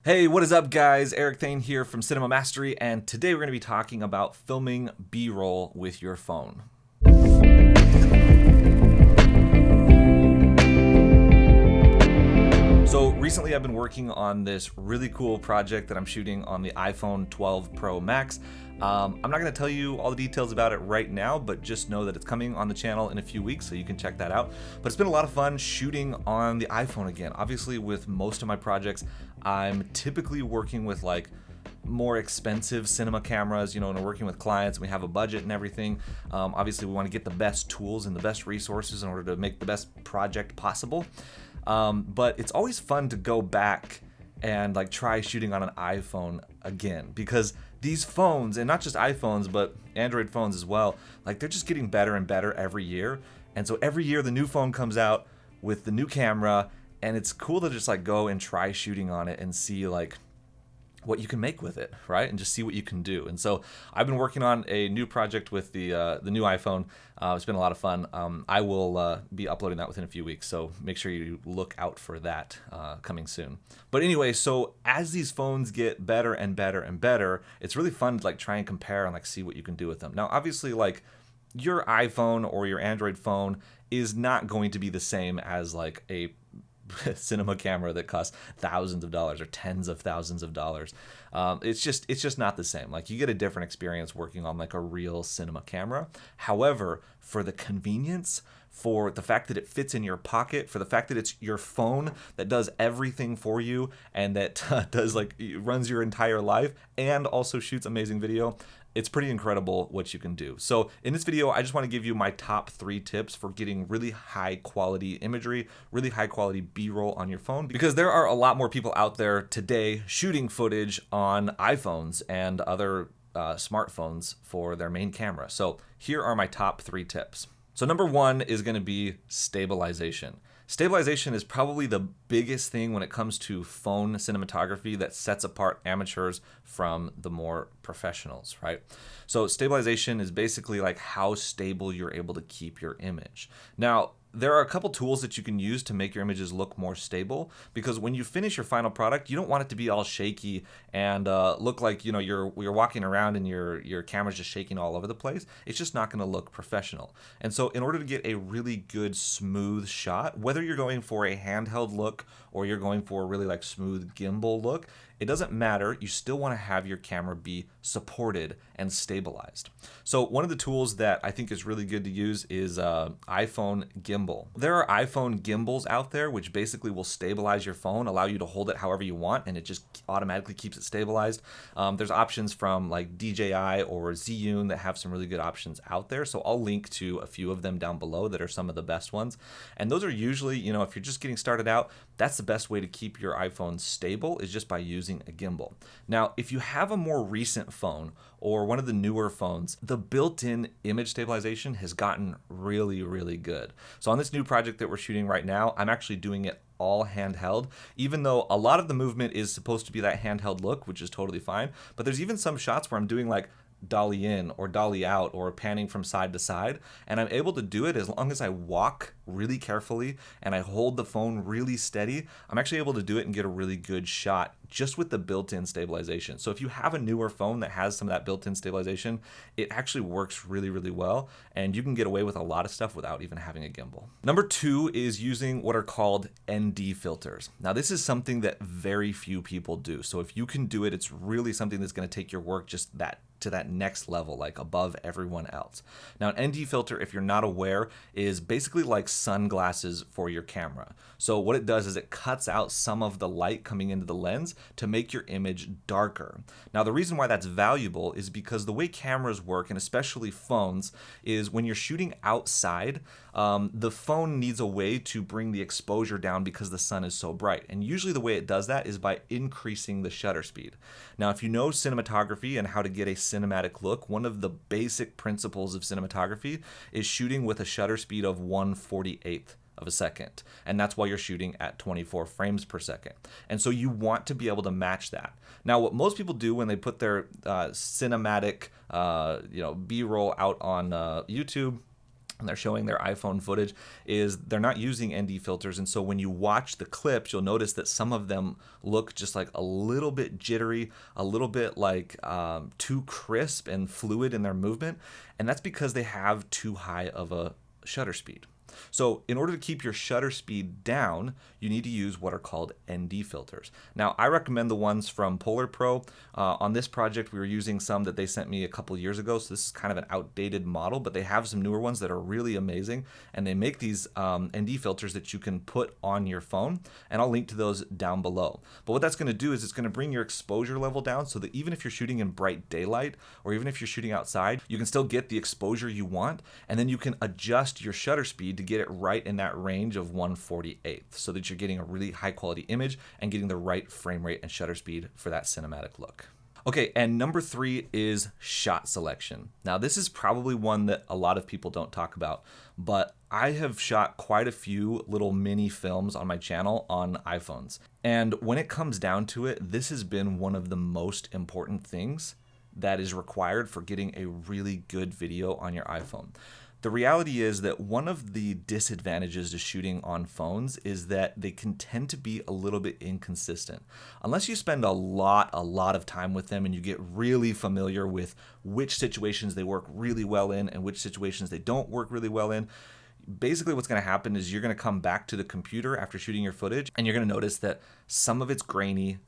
Hey, what is up, guys? Eric Thane here from Cinema Mastery, and today we're going to be talking about filming B-roll with your phone. So recently I've been working on this really cool project that I'm shooting on the iPhone 12 Pro Max. I'm not going to tell you all the details about it right now, but just know that it's coming on the channel in a few weeks, so you can check that out. But it's been a lot of fun shooting on the iPhone again. Obviously, with most of my projects, I'm typically working with more expensive cinema cameras, and we're working with clients and we have a budget and everything. Obviously, we want to get the best tools and the best resources in order to make the best project possible. But it's always fun to go back and try shooting on an iPhone again, because these phones, and not just iPhones but Android phones as well, they're just getting better and better every year. And so every year the new phone comes out with the new camera, and it's cool to just go and try shooting on it and see what you can make with it, right? And just see what you can do. And so I've been working on a new project with the new iPhone. It's been a lot of fun. I will be uploading that within a few weeks, so make sure you look out for that coming soon. But anyway, so as these phones get better and better and better, it's really fun to try and compare and see what you can do with them. Now, obviously, your iPhone or your Android phone is not going to be the same as a cinema camera that costs thousands of dollars or tens of thousands of dollars. It's just not the same. You get a different experience working on a real cinema camera. However, for the convenience, for the fact that it fits in your pocket, for the fact that it's your phone that does everything for you and that runs your entire life and also shoots amazing video, it's pretty incredible what you can do. So in this video, I just want to give you my top 3 tips for getting really high quality imagery, really high quality B-roll on your phone, because there are a lot more people out there today shooting footage on iPhones and other smartphones for their main camera. So here are my top 3 tips. So number 1 is going to be stabilization. Stabilization is probably the biggest thing when it comes to phone cinematography that sets apart amateurs from the more professionals, right? So stabilization is basically how stable you're able to keep your image. Now, there are a couple tools that you can use to make your images look more stable, because when you finish your final product, you don't want it to be all shaky and look like you're walking around and your camera's just shaking all over the place. It's just not going to look professional. And so in order to get a really good smooth shot, whether you're going for a handheld look or you're going for a really smooth gimbal look, it doesn't matter. You still want to have your camera be supported and stabilized. So one of the tools that I think is really good to use is iPhone gimbal. There are iPhone gimbals out there which basically will stabilize your phone, allow you to hold it however you want, and it just automatically keeps it stabilized. There's options from DJI or Zhiyun that have some really good options out there. So I'll link to a few of them down below that are some of the best ones. And those are usually, if you're just getting started out, that's the best way to keep your iPhone stable, is just by using a gimbal. Now, if you have a more recent phone or one of the newer phones, the built-in image stabilization has gotten really, really good. So on this new project that we're shooting right now, I'm actually doing it all handheld, even though a lot of the movement is supposed to be that handheld look, which is totally fine. But there's even some shots where I'm doing dolly in or dolly out or panning from side to side, and I'm able to do it as long as I walk really carefully and I hold the phone really steady. I'm actually able to do it and get a really good shot just with the built-in stabilization. So if you have a newer phone that has some of that built-in stabilization, it actually works really, really well, and you can get away with a lot of stuff without even having a gimbal. Number 2 is using what are called ND filters. Now, this is something that very few people do. So if you can do it, it's really something that's going to take your work just to that next level, above everyone else. Now, an ND filter, if you're not aware, is basically like sunglasses for your camera. So what it does is it cuts out some of the light coming into the lens to make your image darker. Now, the reason why that's valuable is because the way cameras work, and especially phones, is when you're shooting outside, the phone needs a way to bring the exposure down because the sun is so bright. And usually the way it does that is by increasing the shutter speed. Now, if you know cinematography and how to get a cinematic look, one of the basic principles of cinematography is shooting with a shutter speed of 1/48 of a second, and that's while you're shooting at 24 frames per second. And so you want to be able to match that. Now, what most people do when they put their cinematic B-roll out on YouTube and they're showing their iPhone footage, is they're not using ND filters. And so when you watch the clips, you'll notice that some of them look just like a little bit jittery, a little bit like too crisp and fluid in their movement. And that's because they have too high of a shutter speed. So in order to keep your shutter speed down, you need to use what are called ND filters. Now, I recommend the ones from Polar Pro. On this project, we were using some that they sent me a couple years ago, so this is kind of an outdated model, but they have some newer ones that are really amazing, and they make these ND filters that you can put on your phone, and I'll link to those down below. But what that's going to do is it's going to bring your exposure level down so that even if you're shooting in bright daylight, or even if you're shooting outside, you can still get the exposure you want, and then you can adjust your shutter speed to get it right in that range of 1/48th, so that you're getting a really high quality image and getting the right frame rate and shutter speed for that cinematic look. Okay, and number 3 is shot selection. Now, this is probably one that a lot of people don't talk about, but I have shot quite a few little mini films on my channel on iPhones. And when it comes down to it, this has been one of the most important things that is required for getting a really good video on your iPhone. The reality is that one of the disadvantages to shooting on phones is that they can tend to be a little bit inconsistent. Unless you spend a lot of time with them and you get really familiar with which situations they work really well in and which situations they don't work really well in, basically what's going to happen is you're going to come back to the computer after shooting your footage and you're going to notice that some of it's grainy,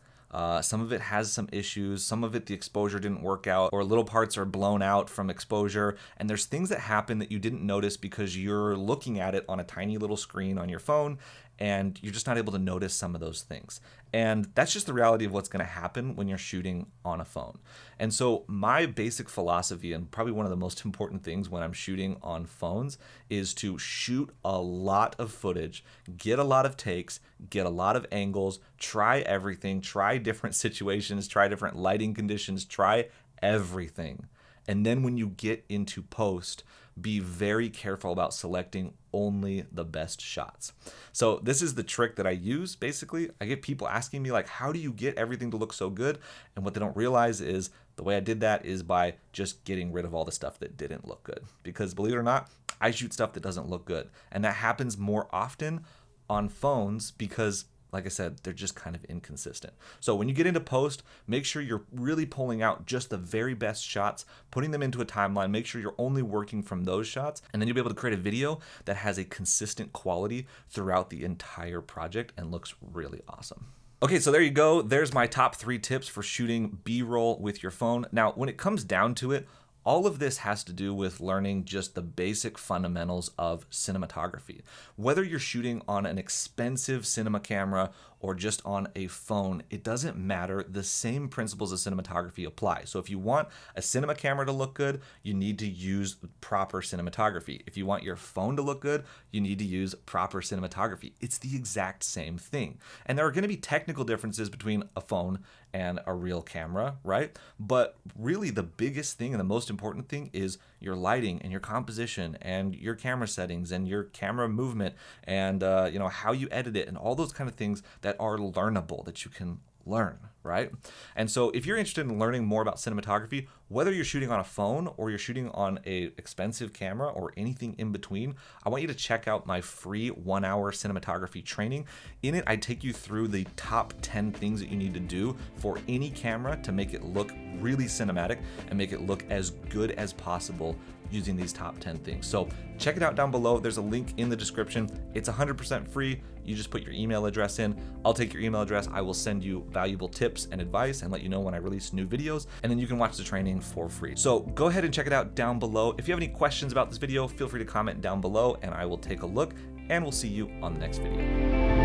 some of it has some issues, some of it the exposure didn't work out, or little parts are blown out from exposure, and there's things that happen that you didn't notice because you're looking at it on a tiny little screen on your phone, and you're just not able to notice some of those things. And that's just the reality of what's going to happen when you're shooting on a phone. And so my basic philosophy, and probably one of the most important things when I'm shooting on phones, is to shoot a lot of footage, get a lot of takes, get a lot of angles, try everything, try different situations, try different lighting conditions, try everything. And then when you get into post, be very careful about selecting only the best shots. So this is the trick that I use. Basically, I get people asking me like, how do you get everything to look so good? And what they don't realize is the way I did that is by just getting rid of all the stuff that didn't look good. Because believe it or not, I shoot stuff that doesn't look good. And that happens more often on phones because, like I said, they're just kind of inconsistent. So when you get into post, make sure you're really pulling out just the very best shots, putting them into a timeline, make sure you're only working from those shots, and then you'll be able to create a video that has a consistent quality throughout the entire project and looks really awesome. Okay, so there you go. There's my top 3 tips for shooting B-roll with your phone. Now, when it comes down to it, all of this has to do with learning just the basic fundamentals of cinematography. Whether you're shooting on an expensive cinema camera or just on a phone, it doesn't matter. The same principles of cinematography apply. So if you want a cinema camera to look good, you need to use proper cinematography. If you want your phone to look good, you need to use proper cinematography. It's the exact same thing. And there are going to be technical differences between a phone and a real camera, right? But really the biggest thing and the most important thing is your lighting and your composition and your camera settings and your camera movement and how you edit it and all those kind of things that are learnable, that you can learn, right? And so if you're interested in learning more about cinematography, whether you're shooting on a phone or you're shooting on a expensive camera or anything in between, I want you to check out my free 1-hour cinematography training. In it, I take you through the top 10 things that you need to do for any camera to make it look really cinematic and make it look as good as possible using these top 10 things. So check it out down below. There's a link in the description. It's 100% free. You just put your email address in. I'll take your email address. I will send you valuable tips and advice and let you know when I release new videos. And then you can watch the training for free. So go ahead and check it out down below. If you have any questions about this video, feel free to comment down below and I will take a look, and we'll see you on the next video.